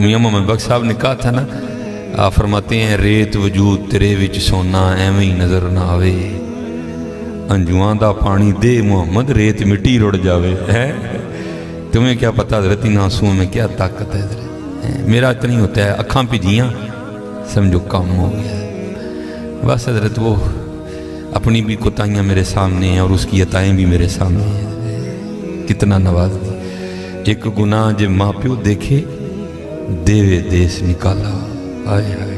میاں محمد بخش صاحب نے کہا تھا نا، آپ فرماتے ہیں ریت وجود تیرے وچ سونا ایویں ہی نظر نہ آوے، انجواں دا پانی دے محمد ریت مٹی رڑ جاوے ہے۔ تمہیں کیا پتہ حضرت ان آنسوؤں میں کیا طاقت ہے حضرت۔ میرا اتنا ہی ہوتا ہے، اکھاں پجیاں سمجھو کام ہو گیا ہے بس حضرت۔ وہ اپنی بھی کوتاہیاں میرے سامنے ہیں اور اس کی عطائیں بھی میرے سامنے ہیں، کتنا نواز دی۔ ایک گناہ جے ماں پیو دیکھے دیوے دیس نکالا، آئے آئے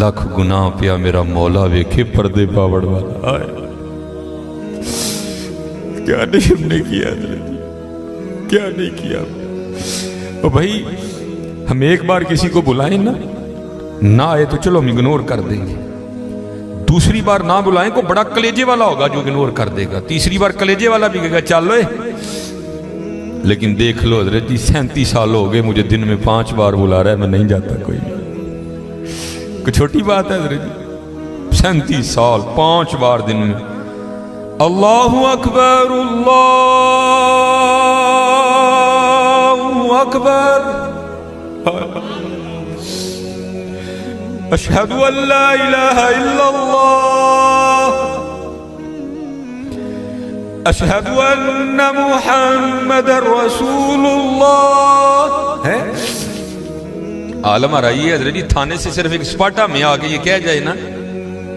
لکھ گناہ پیا میرا مولا ویکھے پردے پاوڑ والا، آئے کیا نہیں ہم نے کیا حضرت، کیا نہیں کیا۔ اور بھائی ہم ایک بار کسی کو بلائیں نہ آئے تو چلو ہم اگنور کر دیں گے، دوسری بار نہ بلائیں کو بڑا کلیجے والا ہوگا جو اگنور کر دے گا، تیسری بار کلیجے والا بھی کہے گا چل لوے۔ لیکن دیکھ لو حضرت جی 37 سال ہو گئے مجھے دن میں 5 بار بلا رہا ہے، میں نہیں جاتا کوئی چھوٹی بات ہے حضرت جی، 37 سال 5 بار دن میں اللہ اکبر اللہ اکبر اشہد ان لا الہ الا اللہ اشہد ان محمد رسول اللہ ہے۔ عالم آ رہی ہے حضرت جی، تھانے سے صرف ایک سپاٹا میں آگے یہ کہہ جائے نا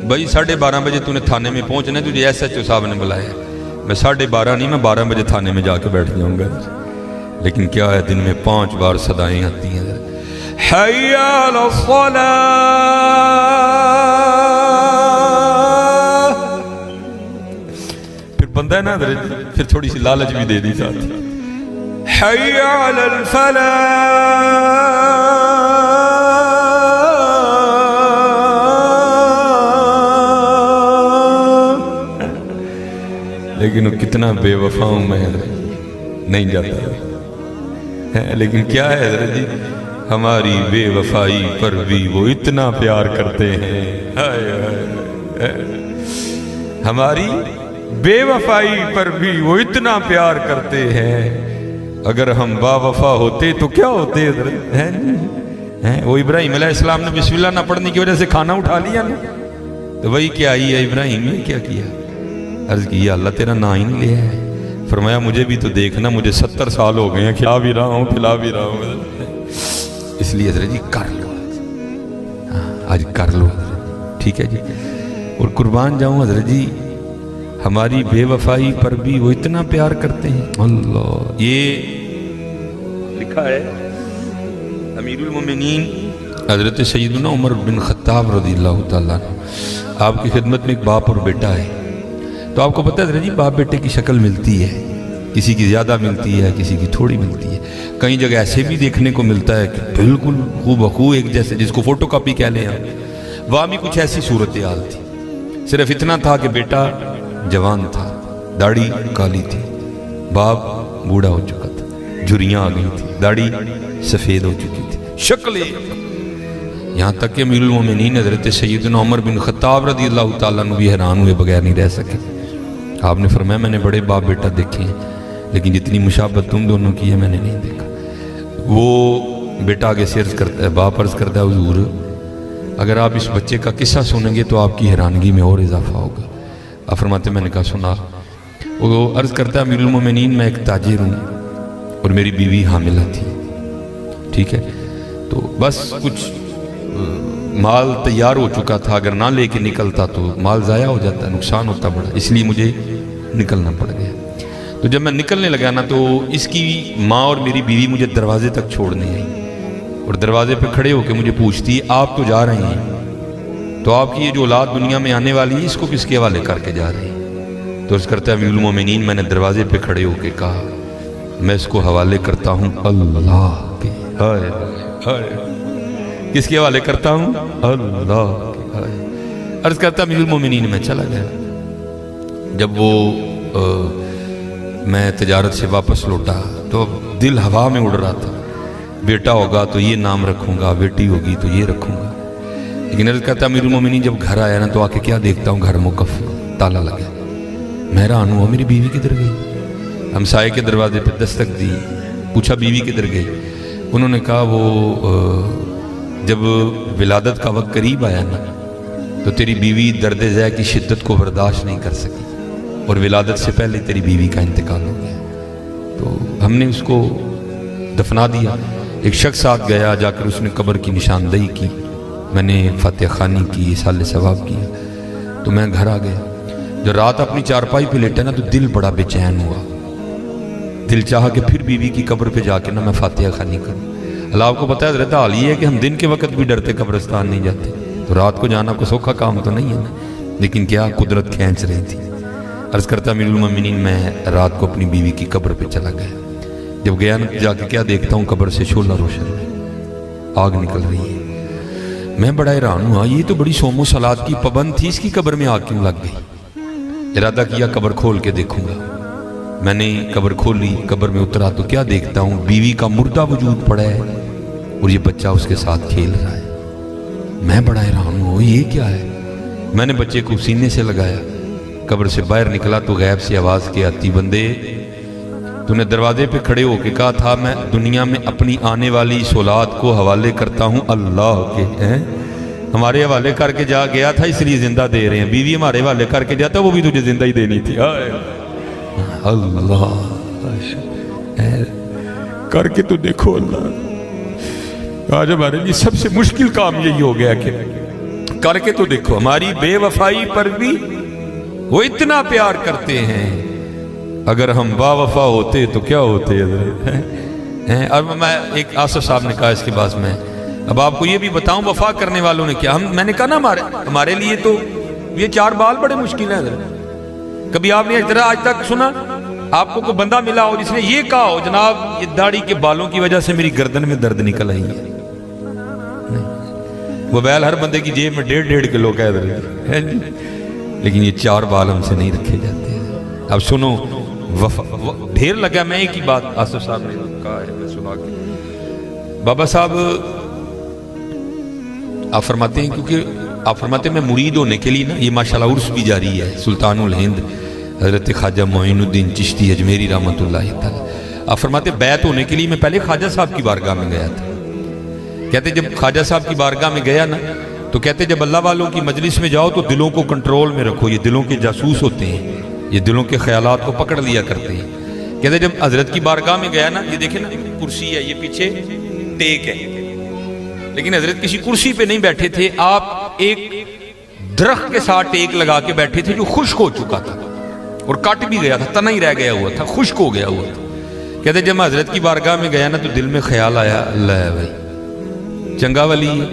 بھائی 12:30 بجے تو نے تھانے میں پہنچنا ہے، تجھے ایس ایچ او صاحب نے بلایا، میں 12:30 نہیں، میں 12 بجے تھانے میں جا کے بیٹھ جاؤں گا۔ لیکن کیا ہے دن میں 5 بار صدائیں آتی ہیں حضرت، حی علی الصلاۃ۔ پھر بندہ ہے نا حضرت پھر تھوڑی سی لالچ بھی دے دی ساتھ، حی علی الفلاح۔ لیکن وہ کتنا بے وفا ہوں میں نہیں جاتا ہے، لیکن کیا ہے حضرت جی ہماری بے وفائی پر بھی وہ اتنا پیار کرتے ہیں، ہماری بے وفائی پر بھی وہ اتنا پیار کرتے ہیں، اگر ہم با وفا ہوتے تو کیا ہوتے حضرت ہیں؟ وہ ابراہیم علیہ السلام نے بسم اللہ نہ پڑھنے کی وجہ سے کھانا اٹھا لیا نا، تو وہی کیا آئی ہے ابراہیم نے کیا کیا، عرض کیا اللہ تیرا نا ہی نہیں لیا ہے، فرمایا مجھے بھی تو دیکھنا، مجھے 70 سال ہو گئے ہیں، کھلا بھی رہا ہوں پھلا بھی رہا ہوں، اس لیے حضرت جی کر لو آج کر لو ٹھیک ہے جی۔ اور قربان جاؤں حضرت جی ہماری بے وفائی پر بھی وہ اتنا پیار کرتے ہیں، اللہ یہ لکھا ہے امیر المومنین حضرت سیدنا عمر بن خطاب رضی اللہ تعالیٰ عنہ، آپ کی خدمت میں ایک باپ اور بیٹا ہے، تو آپ کو پتہ ہے حضرت جی باپ بیٹے کی شکل ملتی ہے، کسی کی زیادہ ملتی ہے کسی کی تھوڑی ملتی ہے، کئی جگہ ایسے بھی دیکھنے کو ملتا ہے کہ بالکل ہو بخو ایک جیسے، جس کو فوٹو کاپی کہہ لیں آپ، وہاں بھی کچھ ایسی صورتحال تھی، صرف اتنا تھا کہ بیٹا جوان تھا، داڑھی کالی تھی، باپ بوڑھا ہو چکا تھا، جھریاں آ گئی تھی، داڑھی سفید ہو چکی تھی، شکل یہاں تک کہ امیر المومنین حضرت سیدنا عمر بن خطاب رضی اللہ تعالیٰ عنہ بھی حیران ہوئے بغیر نہیں رہ سکے۔ آپ نے فرمایا میں نے بڑے باپ بیٹا دیکھے ہیں لیکن جتنی مشابہت تم دونوں کی ہے میں نے نہیں دیکھا۔ وہ بیٹا آگے سے عرض کرتا ہے، باپ عرض کرتا ہے حضور اگر آپ اس بچے کا قصہ سنیں گے تو آپ کی حیرانگی میں اور اضافہ ہوگا۔ آپ فرماتے میں نے کہا سنا۔ وہ عرض کرتا ہے امیر المومنین میں ایک تاجر ہوں اور میری بیوی حاملہ تھی، ٹھیک ہے، تو بس کچھ مال تیار ہو چکا تھا، اگر نہ لے کے نکلتا تو مال ضائع ہو جاتا، نقصان ہوتا بڑا، اس لیے مجھے نکلنا پڑ گیا۔ تو جب میں نکلنے لگا نا تو اس کی ماں اور میری بیوی مجھے دروازے تک چھوڑنے آئی اور دروازے پہ کھڑے ہو کے مجھے پوچھتی ہے آپ تو جا رہے ہیں، تو آپ کی یہ جو اولاد دنیا میں آنے والی ہے اس کو کس کے حوالے کر کے جا رہے ہیں؟ تو عرض کرتا ہے امیر المومنین میں نے دروازے پہ کھڑے ہو کے کہا میں اس کو حوالے کرتا ہوں اللہ کے، کس کے حوالے کرتا ہوں؟ اللہ کے۔ عرض کرتا امیر المومنین میں چلا گیا۔ جب وہ میں تجارت سے واپس لوٹا تو دل ہوا میں اڑ رہا تھا، بیٹا ہوگا تو یہ نام رکھوں گا، بیٹی ہوگی تو یہ رکھوں گا، لیکن عرض کرتا امیر المومنین جب گھر آیا نا تو آ کے کیا دیکھتا ہوں گھر مقفل، تالا لگا۔ میں حیران ہوا میری بیوی کدھر گئی؟ ہمسائے کے دروازے پہ دستک دی، پوچھا بیوی کدھر گئی؟ انہوں نے کہا وہ جب ولادت کا وقت قریب آیا نا تو تیری بیوی درد ذہ کی شدت کو برداشت نہیں کر سکی اور ولادت سے پہلے تیری بیوی کا انتقال ہو گیا، تو ہم نے اس کو دفنا دیا۔ ایک شخص ساتھ گیا، جا کر اس نے قبر کی نشاندہی کی، میں نے فاتحہ خوانی کی، اصالہ ثواب کیا، تو میں گھر آ گیا۔ جو رات اپنی چارپائی پہ لیٹا نا تو دل بڑا بے چین ہوا، دل چاہا کہ پھر بیوی کی قبر پہ جا کے نا میں فاتحہ خوانی کروں۔ اللہ آپ کو پتہ ہے حضرت حال یہ ہے کہ ہم دن کے وقت بھی ڈرتے قبرستان نہیں جاتے، تو رات کو جانا کوئی سوکھا کام تو نہیں ہے نا، لیکن کیا قدرت کھینچ رہی تھی۔ عرض کرتا امیر المومنین میں رات کو اپنی بیوی کی قبر پہ چلا گیا۔ جب گیا نا جا کے کیا دیکھتا ہوں، قبر سے شعلہ روشن ہے، آگ نکل رہی ہے۔ میں بڑا حیران ہوا، یہ تو بڑی صوم و صلات کی پابند تھی، اس کی قبر میں آگ کیوں لگ گئی؟ ارادہ کیا قبر کھول کے دیکھوں گا۔ میں نے قبر کھولی، قبر میں اترا تو کیا دیکھتا ہوں، بیوی کا مردہ وجود پڑا ہے اور یہ بچہ اس کے ساتھ کھیل رہا ہے۔ میں بڑا حیران ہوا، یہ کیا ہے؟ میں نے بچے کو سینے سے لگایا، قبر سے باہر نکلا تو غیب سے آواز کی آتی، بندے تو نے دروازے پہ کھڑے ہو کے کہا تھا میں دنیا میں اپنی آنے والی اولاد کو حوالے کرتا ہوں اللہ کے، ہمارے حوالے کر کے جا گیا تھا اس لیے زندہ دے رہے ہیں، بیوی ہمارے حوالے کر کے جاتا وہ بھی تجھے زندہ ہی دینی تھی۔ اللہ کر کے تو دیکھو، اللہ آج ہمارے لیے سب سے مشکل کام یہی ہو گیا کہ کر کے تو دیکھو۔ ہماری بے وفائی پر بھی وہ اتنا پیار کرتے ہیں، اگر ہم با وفا ہوتے تو کیا ہوتے حضرت۔ اور میں ایک آصف صاحب نے کہا اس کے بعد میں اب آپ کو یہ بھی بتاؤں وفا کرنے والوں نے کیا، میں نے کہا نا ہمارے لیے تو یہ 4 بال بڑے مشکل ہیں حضرت۔ کبھی آپ نے آج تک سنا آپ کو کوئی بندہ ملا ہو جس نے یہ کہا ہو جناب یہ داڑھی کے بالوں کی وجہ سے میری گردن میں درد نکل آئی ہے؟ موبائل ہر بندے کی جیب میں 1.5 کلو کا ہے، لیکن یہ 4 بال ہم سے نہیں رکھے جاتے۔ اب سنو ڈھیر لگا، میں ایک ہی بات آصف صاحب نے کہا ہے میں سنا کے بابا صاحب آپ فرماتے ہیں، کیونکہ آپ فرماتے ہیں میں مرید ہونے کے لیے نا یہ ماشاءاللہ عرس بھی جاری ہے، سلطان الہند حضرت خواجہ معین الدین چشتی اجمیری رحمۃ اللہ تعالی، آپ فرماتے بیعت ہونے کے لیے میں پہلے خواجہ صاحب کی بارگاہ میں گیا تھا۔ کہتے جب خواجہ صاحب کی بارگاہ میں گیا نا تو کہتے جب اللہ والوں کی مجلس میں جاؤ تو دلوں کو کنٹرول میں رکھو، یہ دلوں کے جاسوس ہوتے ہیں، یہ دلوں کے خیالات کو پکڑ لیا کرتے ہیں۔ کہتے جب حضرت کی بارگاہ میں گیا نا، یہ دیکھیں نا کرسی ہے، یہ پیچھے ٹیک ہے، لیکن حضرت کسی کرسی پہ نہیں بیٹھے تھے، آپ ایک درخت کے ساتھ ٹیک لگا کے بیٹھے تھے جو خشک ہو چکا تھا اور کٹ بھی گیا تھا، تنا ہی رہ گیا ہوا تھا، خشک ہو گیا ہوا تھا۔ کہتے جب میں حضرت کی بارگاہ میں گیا نا تو دل میں خیال آیا اللہ ہے بھائی چنگا ولی ہے،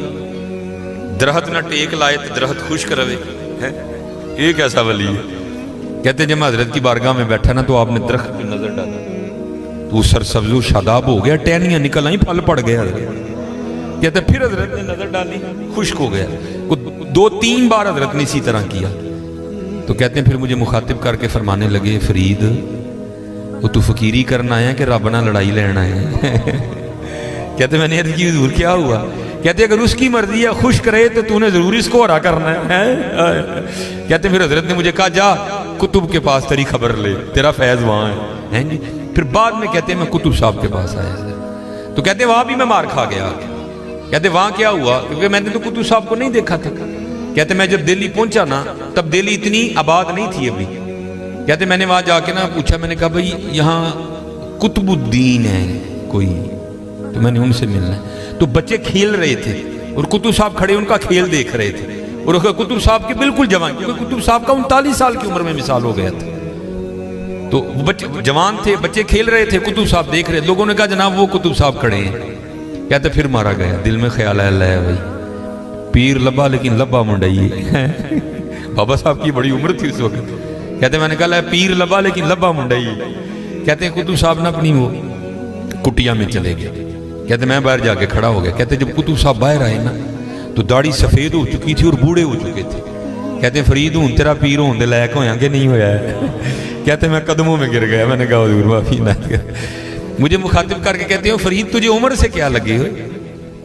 درخت نہ ٹیک لائے تو درخت خشک رہے، یہ کیسا ولی ہے؟ کہتے جب میں حضرت کی بارگاہ میں بیٹھا نا تو آپ نے درخت پہ نظر ڈالا تو سرسبز و شاداب ہو گیا، ٹہنیاں نکل آئیں، پھل پڑ گیا حضرت۔ کہتے پھر حضرت نے نظر ڈالی، خشک ہو گیا، 2-3 بار حضرت نے اسی طرح کیا۔ تو کہتے ہیں پھر مجھے مخاطب کر کے فرمانے لگے فرید وہ تو فقیری کرنا آیا کہ رب نہ لڑائی لینا ہے؟ کہتے میں نے عرض کی حضور کیا ہوا؟ کہتے اگر اس کی مرضی ہے خشک رہے تو نے ضرور اس کو ہرا کرنا ہے۔ کہتے پھر حضرت نے مجھے کہا جا کتب کے پاس تیری خبر لے، تیرا فیض وہاں ہے۔ پھر بعد میں کہتے ہیں میں کتب صاحب کے پاس آیا تو کہتے وہاں بھی میں مار کھا گیا۔ کہتے وہاں کیا ہوا؟ کیونکہ میں نے تو کتب صاحب کو نہیں دیکھا تھا۔ کہتے میں جب دہلی پہنچا نا تب دہلی اتنی آباد نہیں تھی ابھی۔ کہتے میں نے وہاں جا کے نا پوچھا، میں نے کہا بھائی یہاں قطب الدین ہے کوئی، تو میں نے ان سے ملنا ہے۔ تو بچے کھیل رہے تھے اور کتب صاحب کھڑے ان کا کھیل دیکھ رہے تھے، اور کتب صاحب کے بالکل جوان، کیونکہ کتب صاحب کا 39 سال کی عمر میں مثال ہو گیا تھا، تو بچے جوان تھے، بچے کھیل رہے تھے، کتب صاحب دیکھ رہے۔ لوگوں نے کہا جناب وہ کتب صاحب کھڑے ہیں۔ کہتے پھر مارا گیا، دل میں خیال ہے اللہ ہے بھائی پیر لبا لیکن لبا منڈائیے۔ بابا صاحب کی بڑی عمر تھی اس وقت۔ کہتے میں نے کہا پیر لبا لیکن لبا منڈائیے۔ کہتے ہیں کتب صاحب نے اپنی وہ کٹیا میں چلے گئے۔ کہتے میں باہر جا کے کھڑا ہو گیا۔ کہتے جب کتب صاحب باہر آئے نا تو داڑھی سفید ہو چکی تھی اور بوڑھے ہو چکے تھے۔ کہتے فرید ہوں تیرا پیر ہوں دے لائق ہویا کہ نہیں ہویا ہے؟ کہتے میں قدموں میں گر گیا۔ میں نے کہا حضور معافی نہ کر۔ مجھے مخاطب کر کے کہتے ہیں فرید تجھے عمر سے کیا لگے ہوئے؟